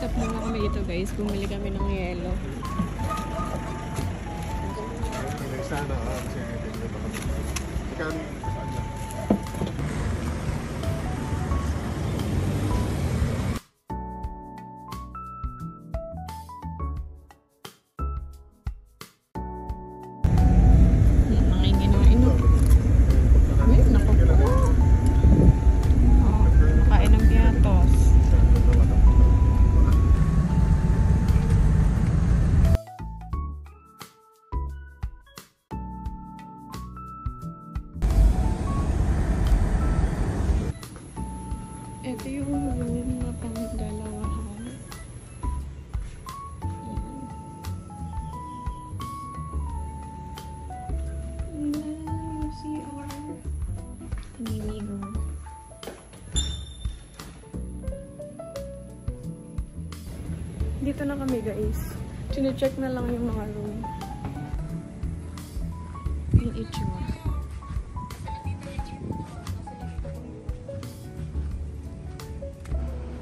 Stop muna kami dito guys. Bumili kami ng yelo. Sana ito yung room na pang-dalawahan. Ayan, CR. Mini room. Dito na kami guys. Chine-check na lang yung mga room. Yung itsura.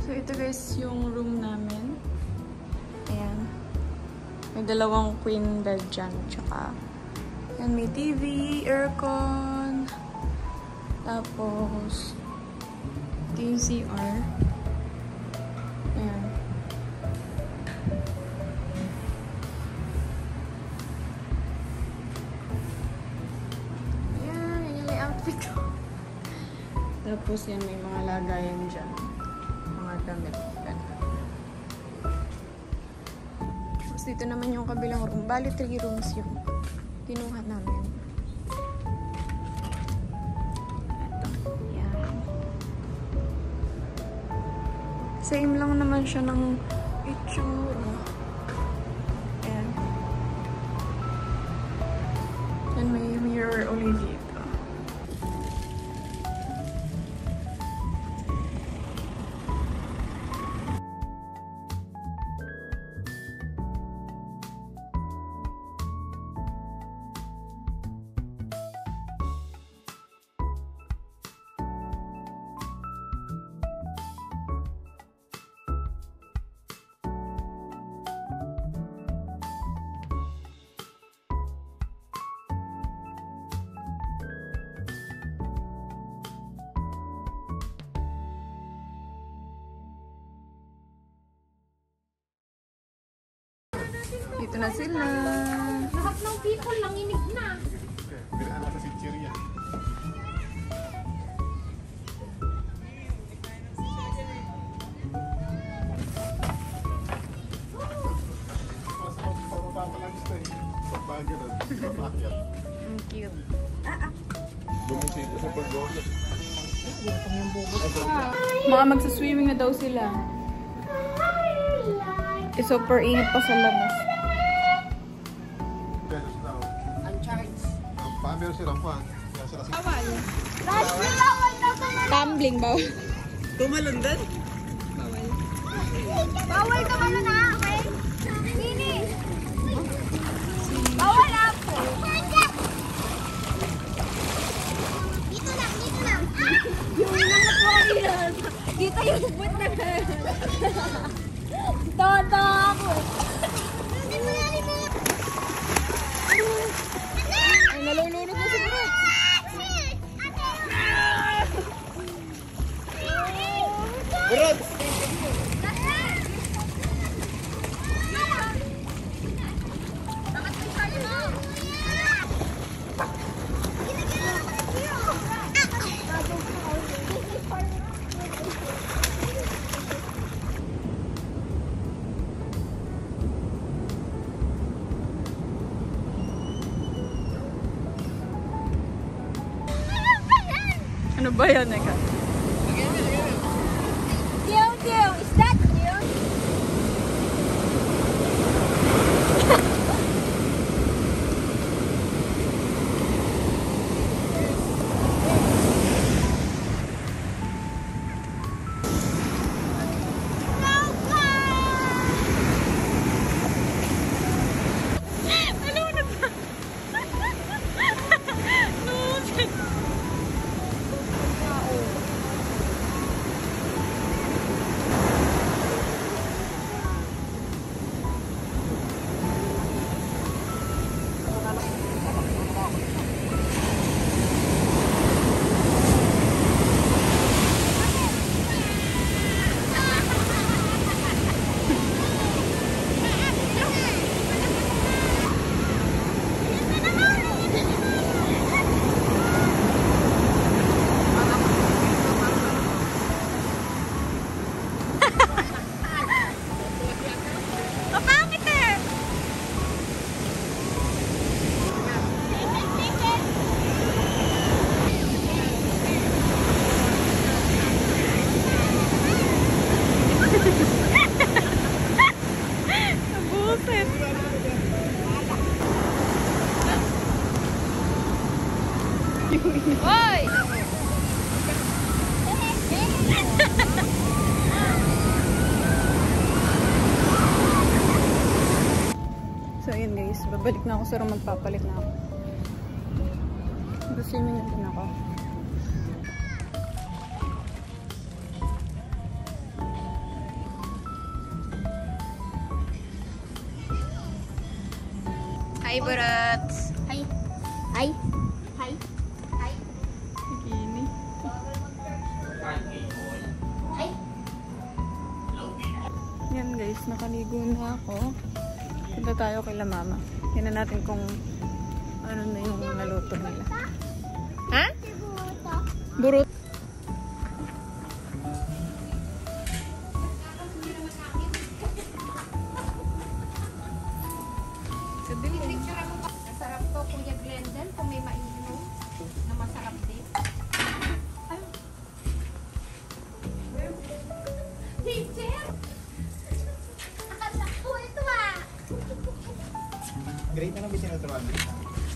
So, ito guys yung room namin. Ayan. May dalawang queen bed dyan. Tsaka, ayan, may TV, aircon. Tapos, ito yung CR. Ayan. Ayan, yun yung outfit ko. Tapos, yan, may mga lagayan dyan. Damit. Tapos dito naman yung kabilang room. Bali, 3 rooms yung kinuha namin. Ito. Yan. Same lang naman siya ng itsura. Ayan. And may mirror ulit dito. Dito na sila. Lahat ng people nanginig na. Bilaan na sa Sincheria. Ang cute. Bumisita sa pag-gola. Mga magsaswimming na daw sila. Super init pa sa labas. Meron silang fan. Bawal. Tumbling bawal. Tumalon din? Bawal. Bawal ka ano na, okay? Sini. Bawal na po. Dito lang, dito lang. Yung nangat mo kanina. Dito yung bubot na. Todo ako. Ay, nalulunod na siguro. Burot! Ano ba yan, Eka? Dew, is that dew? Hoy! So yun guys, babalik na ako sa room, magpapalit na ako. Swimming na din ako. Hi, Burats! Hi. Hi. Hi. Hi. Bikini. Hi. Yan guys, nakaligo na ako. Punta tayo kay La Mama. Tingnan natin kung ano na yung naluto nila. Ha? Burot. Masarap to, Kuya Glendon, kung may mainom na masarap din. Teacher! Akala ko ito ah! Great na lang ba sinuturuan?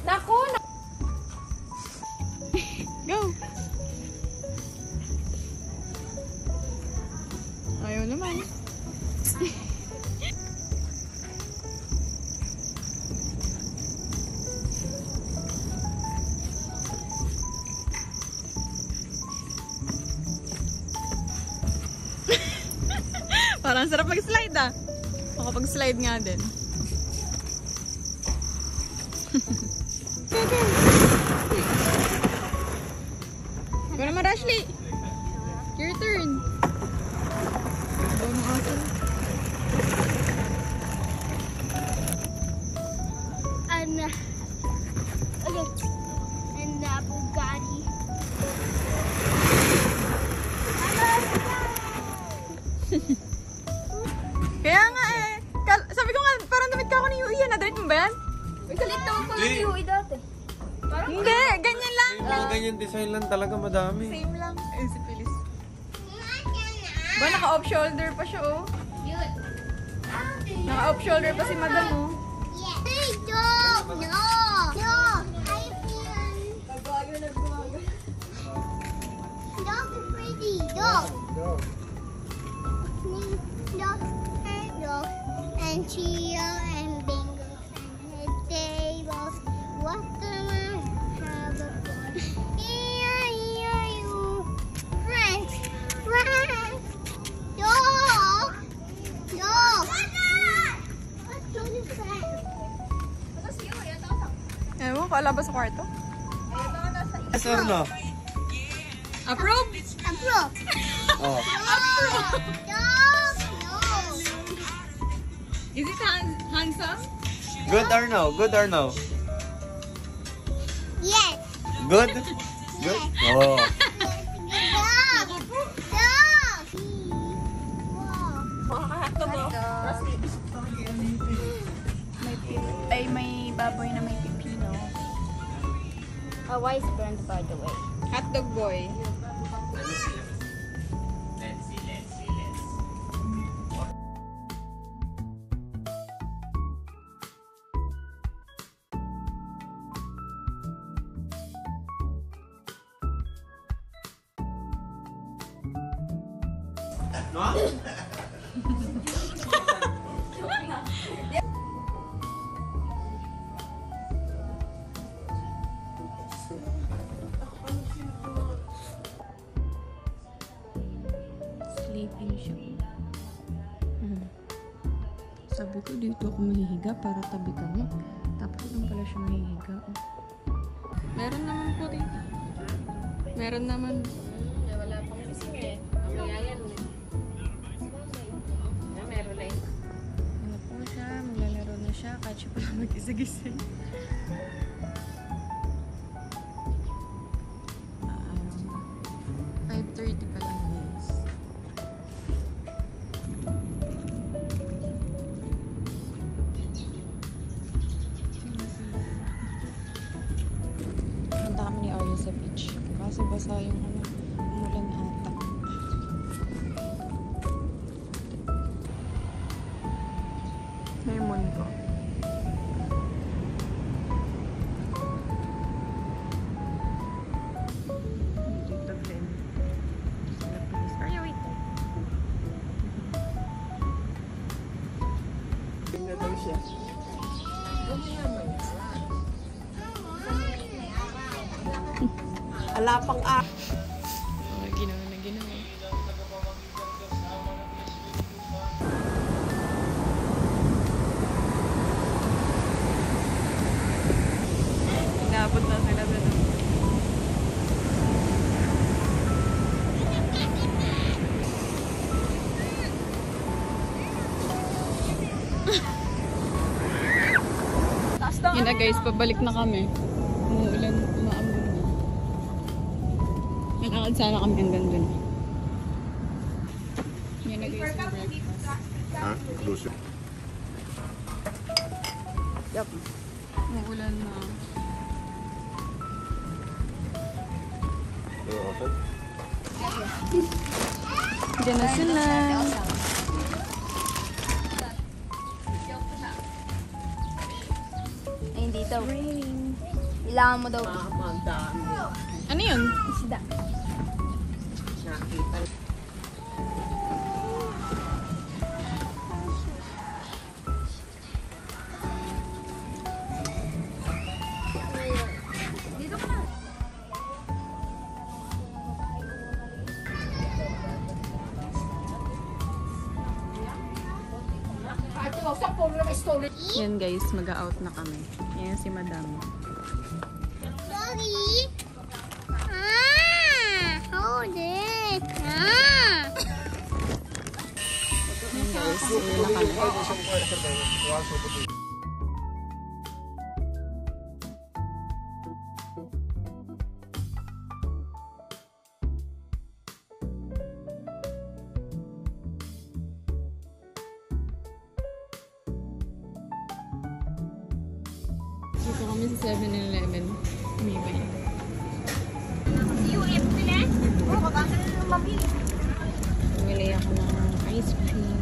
Naku! Go! Ayaw naman. Parang sarap mag-slide ah. Makapag-slide nga din. Go naman, Ashley. Your turn. Go mo ako. And the Bugatti. Kaya nga eh. Sabi ko nga, parang damit ka ako ni Yui. Nadamit mo ba yan? Galit naman pala ni Yui dati. Hindi, ganyan lang. Mga ganyan design lang talaga, madami. Same lang. Eh, si Phyllis. Ba, naka-off shoulder pa siya oh. Yun. Naka-off shoulder pa si Madam oh. Yeah. Hey, dog! No! No! I feel... Dog is pretty. Dog. Dog and dog. And Chia and Bingo. And tables. What the man have a fun. E-I-E-I-O. Friends. Friends. Dog. Dog. What's your friend? Ewan ko, alaba sa kwarto. Yes or no? Approve? Approve. Oh. Dog. No. Is it handsome? Good or no? Good or no? Yes. Good? Good? Oh. Dog. Dog. May baboy na may pipino. A wise brand, by the way. Hotdog boy. Sleeping siya. Sabi ko dito ako mahihiga para tabi kami. Tapos lang pala siya mahihiga. Oh. Meron naman po dito. Meron naman. Wala pang gising eh. Mamaya yan eh. Meron na eh. Ano po siya? Maglalaro na siya. Kahit siya pala mag-isa-gising. 5:30 pa lang guys. Punta kami ni Arya sa beach. Kasi basa yung umulan ata. Lemon ko. Ala pang Ginawa na ginawa. Naabot na sila sa Yun na guys, pabalik na kami. Umuulan, umaambon na. Nag-akad sana kami hanggang dun. Yun na guys, yung breakfast. Ha? Lucio. Yup. Umuulan na. Diyan na sila. Ay, hindi daw. Ilangan mo daw. Ano yun? Isda. nakita. Dito ka na. Yan guys, mag-out na kami. Yan si Madam. Sorry. Hold it. Yan guys, uwi na kami. Dito kami sa 7-Eleven. Umibay. Bumili ako ng ice cream.